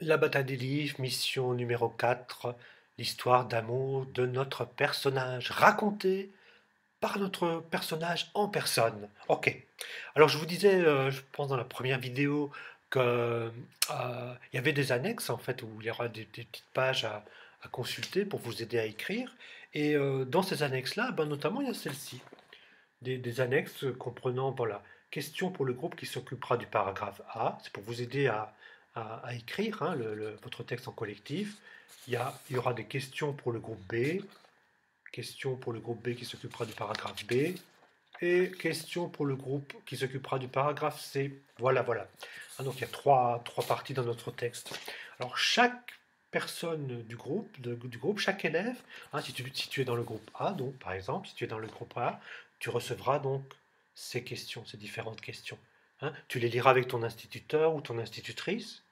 La bataille des livres, mission numéro 4, l'histoire d'amour de notre personnage, racontée par notre personnage en personne. Ok. Alors je vous disais, je pense dans la première vidéo, que il y avait des annexes en fait où il y aura des petites pages à consulter pour vous aider à écrire. Et dans ces annexes-là, ben, notamment il y a celle-ci, des annexes comprenant voilà, question pour le groupe qui s'occupera du paragraphe A, c'est pour vous aider à écrire hein, votre texte en collectif. Il y aura des questions pour le groupe B, questions pour le groupe B qui s'occupera du paragraphe B, et questions pour le groupe qui s'occupera du paragraphe C. Voilà, voilà. Ah, donc il y a trois parties dans notre texte. Alors chaque personne du groupe, chaque élève, hein, si tu es dans le groupe A, donc par exemple, si tu es dans le groupe A, tu recevras donc ces questions, ces différentes questions. Hein. Tu les liras avec ton instituteur ou ton institutrice.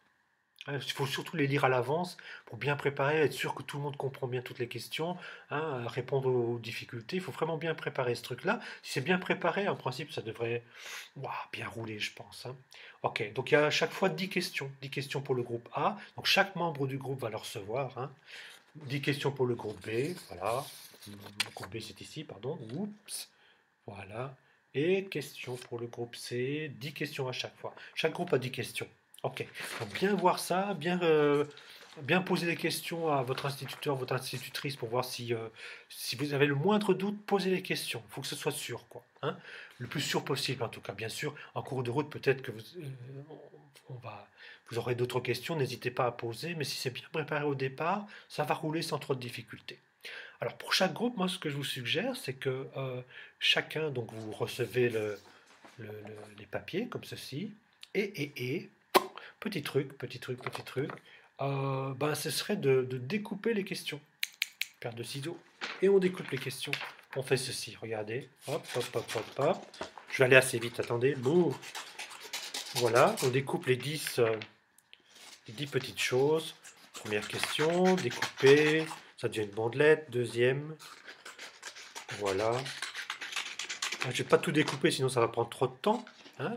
Il faut surtout les lire à l'avance pour bien préparer, être sûr que tout le monde comprend bien toutes les questions, hein, répondre aux difficultés. Il faut vraiment bien préparer ce truc-là. Si c'est bien préparé, en principe, ça devrait ouah, bien rouler, je pense. Hein. Ok, donc il y a à chaque fois 10 questions pour le groupe A. Donc chaque membre du groupe va le recevoir. Hein. 10 questions pour le groupe B, voilà. Le groupe B, c'est ici, pardon. Oups, voilà. Et questions pour le groupe C, 10 questions à chaque fois. Chaque groupe a 10 questions. Ok. Donc bien voir ça, bien poser des questions à votre instituteur, votre institutrice pour voir si vous avez le moindre doute, posez les questions. Il faut que ce soit sûr, quoi. Hein. Le plus sûr possible, en tout cas. Bien sûr, en cours de route, peut-être que vous aurez d'autres questions, n'hésitez pas à poser, mais si c'est bien préparé au départ, ça va rouler sans trop de difficultés. Alors pour chaque groupe, moi ce que je vous suggère, c'est que chacun, donc vous recevez les papiers comme ceci, et, petit truc, ben, ce serait de découper les questions. Paire de ciseaux, et on découpe les questions. On fait ceci, regardez, hop, hop, hop, hop, hop. Je vais aller assez vite, attendez, bouh. Voilà, on découpe les 10 petites choses. Première question, découper, ça devient une bandelette. Deuxième, voilà. Je ne vais pas tout découper, sinon ça va prendre trop de temps. Hein.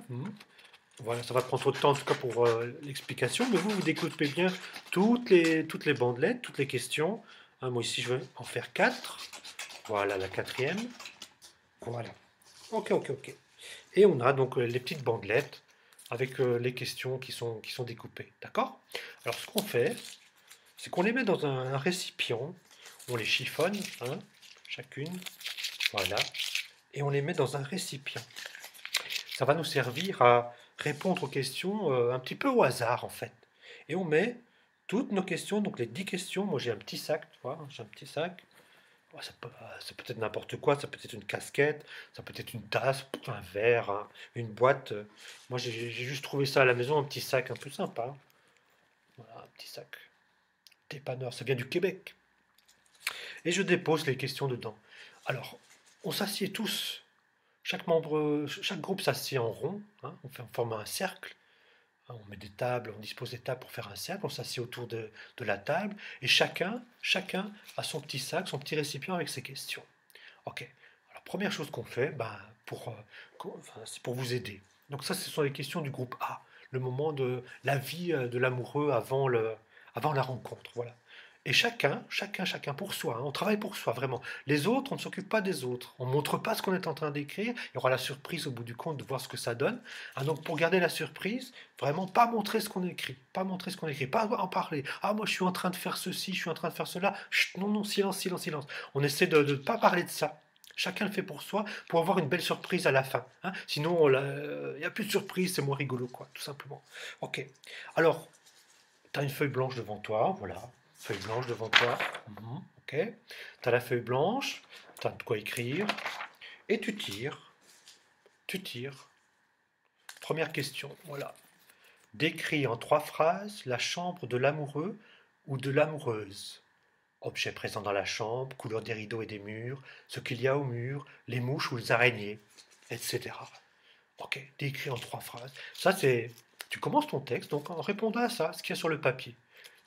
Voilà, ça va prendre trop de temps en tout cas pour l'explication, mais vous découpez bien toutes les bandelettes, toutes les questions. Hein, moi ici je vais en faire 4. Voilà la quatrième. Voilà. Ok, ok, ok. Et on a donc les petites bandelettes avec les questions qui sont découpées. D'accord? Alors ce qu'on fait, c'est qu'on les met dans un récipient, on les chiffonne, hein, chacune, voilà, et on les met dans un récipient. Ça va nous servir à répondre aux questions un petit peu au hasard en fait. Et on met toutes nos questions, donc les 10 questions, moi j'ai un petit sac, tu vois, j'ai un petit sac. Oh, ça peut être n'importe quoi, ça peut être une casquette, ça peut être une tasse, un verre, une boîte. Moi j'ai juste trouvé ça à la maison, un petit sac un peu sympa. Voilà, un petit sac dépanneur, ça vient du Québec. Et je dépose les questions dedans. Alors, on s'assied tous, chaque groupe s'assied en rond, hein, on forme un cercle. Hein, on met des tables, on dispose des tables pour faire un cercle, on s'assied autour de la table, et chacun a son petit sac, son petit récipient avec ses questions. Ok. Alors, première chose qu'on fait, ben, enfin, c'est pour vous aider. Donc ça, ce sont les questions du groupe A, le moment de la vie de l'amoureux avant la rencontre. Voilà. Et chacun pour soi. Hein, on travaille pour soi, vraiment. Les autres, on ne s'occupe pas des autres. On ne montre pas ce qu'on est en train d'écrire. Il y aura la surprise au bout du compte de voir ce que ça donne. Ah, donc pour garder la surprise, vraiment pas montrer ce qu'on écrit. Pas montrer ce qu'on écrit. Pas en parler. Ah, moi je suis en train de faire ceci, je suis en train de faire cela. Chut, non, non, silence, silence, silence. On essaie de ne pas parler de ça. Chacun le fait pour soi, pour avoir une belle surprise à la fin. Hein. Sinon, il n'y a plus de surprise, c'est moins rigolo, quoi, tout simplement. Ok. Alors, tu as une feuille blanche devant toi, voilà. Feuille blanche devant toi. Ok. Tu as la feuille blanche, tu as de quoi écrire, et tu tires. Tu tires. Première question, voilà. Décris en 3 phrases la chambre de l'amoureux ou de l'amoureuse. Objet présent dans la chambre, couleur des rideaux et des murs, ce qu'il y a au mur, les mouches ou les araignées, etc. Ok, décrit en 3 phrases. Ça, c'est. Tu commences ton texte donc en répondant à ça, ce qu'il y a sur le papier.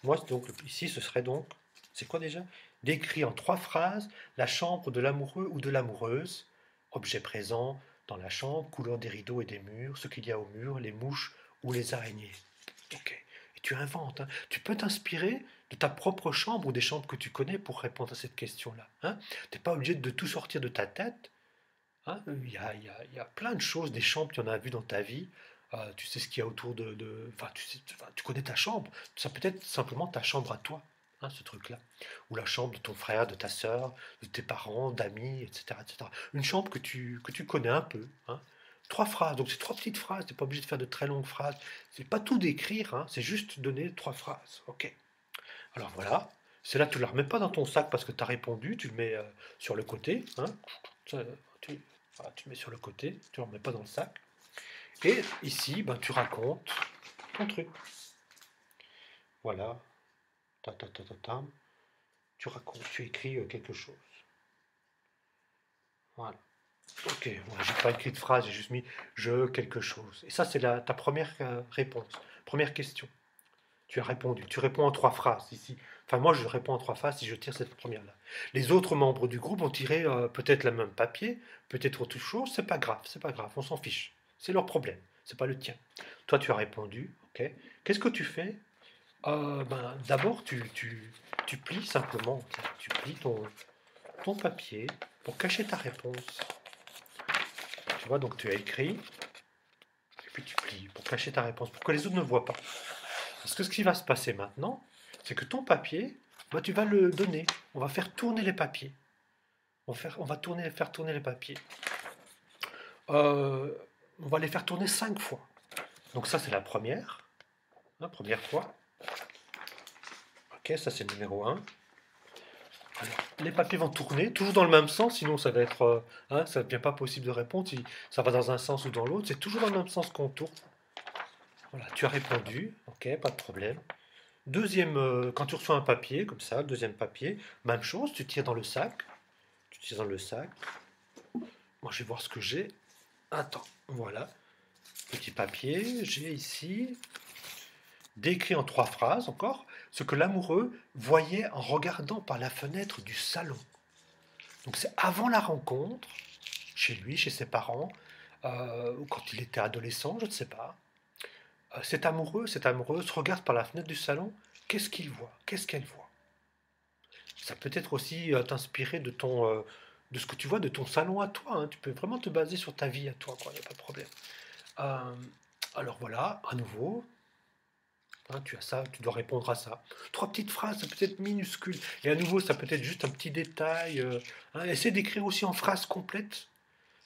Moi, donc, ici, ce serait donc. C'est quoi déjà? Décrit en 3 phrases la chambre de l'amoureux ou de l'amoureuse. Objet présent dans la chambre, couleur des rideaux et des murs, ce qu'il y a au mur, les mouches ou les araignées. Ok. Et tu inventes, hein. Tu peux t'inspirer de ta propre chambre ou des chambres que tu connais pour répondre à cette question-là, hein. Tu n'es pas obligé de tout sortir de ta tête, hein. Il y a plein de choses, des chambres, tu en as vu dans ta vie. Tu sais ce qu'il y a autour enfin, enfin, tu connais ta chambre. Ça peut être simplement ta chambre à toi, hein, ce truc-là. Ou la chambre de ton frère, de ta sœur, de tes parents, d'amis, etc., etc. Une chambre que tu connais un peu, hein. Trois phrases, donc c'est trois petites phrases, tu n'es pas obligé de faire de très longues phrases. C'est pas tout décrire, hein, c'est juste donner trois phrases. Ok. Alors voilà, c'est là tu ne la remets pas dans ton sac parce que tu as répondu, tu le mets sur le côté, hein. Ça, tu, voilà, tu le mets sur le côté, tu ne le remets pas dans le sac. Et ici, ben, tu racontes ton truc. Voilà, ta, ta, ta, ta, ta. Tu racontes, tu écris quelque chose. Voilà. Ok, ouais, j'ai pas écrit de phrase, j'ai juste mis je quelque chose. Et ça, c'est ta première réponse, première question. Tu as répondu. Tu réponds en trois phrases ici. Enfin, moi, je réponds en trois phrases si je tire cette première-là. Les autres membres du groupe ont tiré peut-être le même papier, peut-être autre chose. C'est pas grave, c'est pas grave. On s'en fiche. C'est leur problème. C'est pas le tien. Toi, tu as répondu. Ok. Qu'est-ce que tu fais? Ben, d'abord, tu plies simplement. Tu plies ton papier pour cacher ta réponse. Tu vois, donc tu as écrit et puis tu plies pour cacher ta réponse, pour que les autres ne voient pas. Parce que ce qui va se passer maintenant, c'est que ton papier, bah, tu vas le donner. On va faire tourner les papiers. On va faire tourner les papiers. Euh, on va les faire tourner 5 fois. Donc ça, c'est la première. La première fois. Ok, ça c'est le numéro 1. Alors, les papiers vont tourner, toujours dans le même sens, sinon ça va être, hein, ça ne devient pas possible de répondre. Si ça va dans un sens ou dans l'autre, c'est toujours dans le même sens qu'on tourne. Voilà, tu as répondu, ok, pas de problème. Deuxième, quand tu reçois un papier, comme ça, le deuxième papier, même chose, tu tires dans le sac. Tu tires dans le sac. Moi, je vais voir ce que j'ai. Attends, voilà. Petit papier, j'ai ici, décrit en 3 phrases encore, ce que l'amoureux voyait en regardant par la fenêtre du salon. Donc c'est avant la rencontre, chez lui, chez ses parents, ou quand il était adolescent, je ne sais pas. Cet amoureux, cette amoureuse regarde par la fenêtre du salon, qu'est-ce qu'il voit? Qu'est-ce qu'elle voit? Ça peut être aussi t'inspirer de ce que tu vois de ton salon à toi, hein. Tu peux vraiment te baser sur ta vie à toi, quoi, il n'y a pas de problème. Euh, alors voilà, à nouveau, hein, tu as ça, tu dois répondre à ça. Trois petites phrases, ça peut être minuscule. Et à nouveau, ça peut être juste un petit détail. Hein. Essaie d'écrire aussi en phrase complète.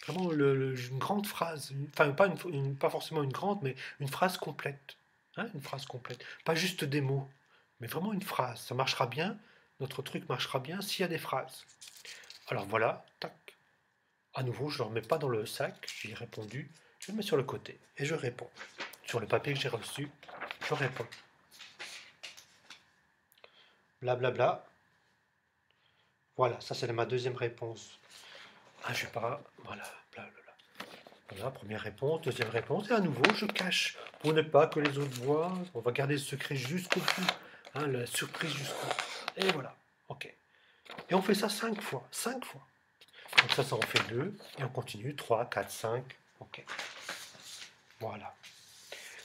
Vraiment une grande phrase. Enfin, pas forcément une grande, mais une phrase complète. Hein, une phrase complète. Pas juste des mots, mais vraiment une phrase. Ça marchera bien. Notre truc marchera bien s'il y a des phrases. Alors voilà, tac. À nouveau, je ne le remets pas dans le sac. J'ai répondu. Je le mets sur le côté et je réponds. Sur le papier que j'ai reçu, je réponds. Blablabla. Bla bla. Voilà, ça c'est ma deuxième réponse. Ah, je sais pas. Voilà, blablabla. Voilà, première réponse, deuxième réponse. Et à nouveau, je cache pour ne pas que les autres voient. On va garder le secret jusqu'au bout. Hein, la surprise jusqu'au bout. Et voilà. Ok. Et on fait ça 5 fois. 5 fois. Donc ça en fait 2. Et on continue. 3, 4, 5. Ok. Voilà.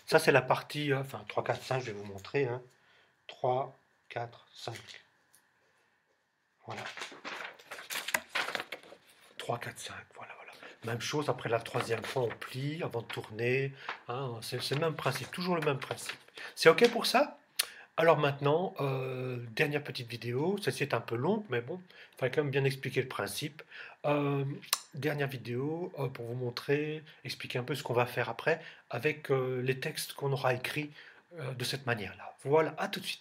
Ça, c'est la partie. Enfin, 3, 4, 5, je vais vous montrer. Hein. 3, 4, 5. Voilà. 3, 4, 5. Voilà, voilà. Même chose, après la troisième fois, on plie avant de tourner. Hein, c'est le même principe. Toujours le même principe. C'est OK pour ça? Alors maintenant, dernière petite vidéo, celle-ci est un peu longue, mais bon, il fallait quand même bien expliquer le principe. Euh, Dernière vidéo pour vous montrer, expliquer un peu ce qu'on va faire après avec les textes qu'on aura écrits de cette manière-là. Voilà, à tout de suite.